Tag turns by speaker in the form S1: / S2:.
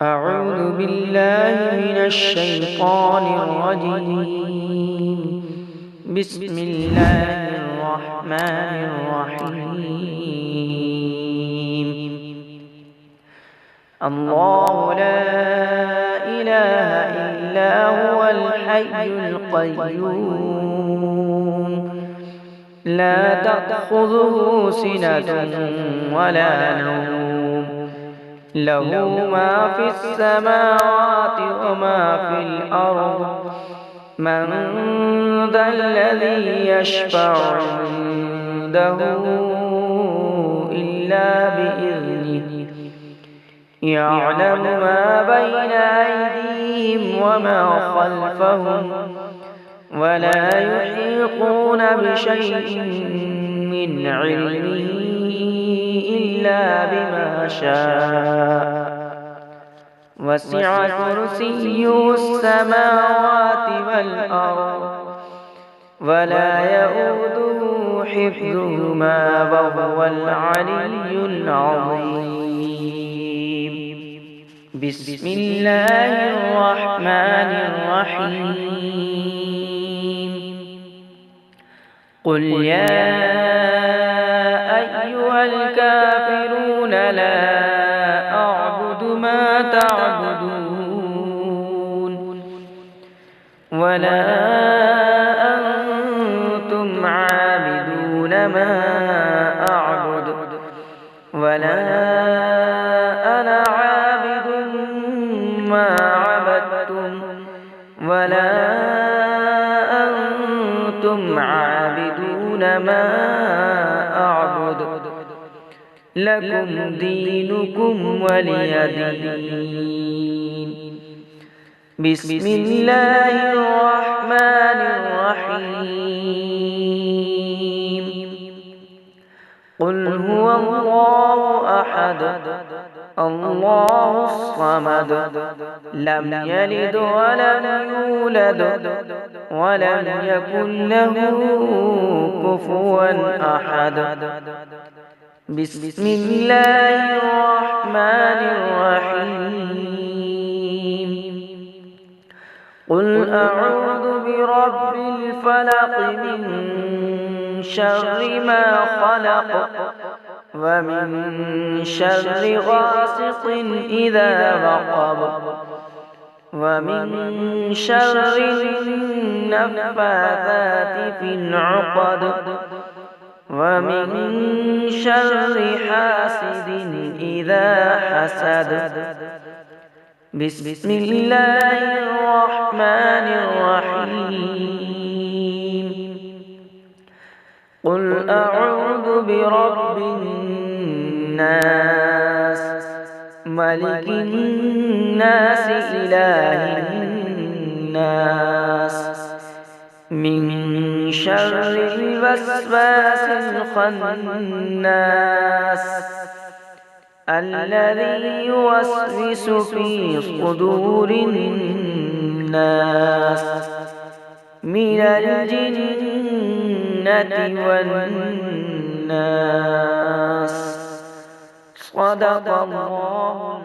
S1: أعوذ بالله من الشيطان الرجيم. بسم الله الرحمن الرحيم. الله لا إله إلا هو الحي القيوم لا تأخذه سنة ولا نوم له ما في السماوات وما في الأرض من ذا الذي يشفع عنده إلا بإذنه يعلم ما بين أيديهم وما خلفهم ولا يحيطون بشيء من علمه إلا بما شاء وسع كرسيه السماوات والأرض ولا يؤوده حفظهما وهو العلي العظيم. بسم الله الرحمن الرحيم. قل يا أيها الكافرون لا أعبد ما تعبدون ولا أنتم عابدون ما أعبد ولا أنا عابد ما عبدتم ولا أنتم عابدون ما أعبد لكم دينكم ولي دين. بسم الله الرحمن الرحيم. قل هو الله أحد الله الصمد لم يلد ولم يولد ولم يكن له كفوا أحد. بسم الله الرحمن الرحيم. قل أعوذ برب الفلق من شر ما خلق ومن شر غاسق إذا وقب ومن شر النفاثات في العقد ومن شر حاسد إذا حسد. بسم الله الرحمن الرحيم. قل أعوذ برب الناس ملك الناس إله الناس من شر الوسواس الخناس الذي يوسوس في صدور الناس من الجنة والناس. صدق الله.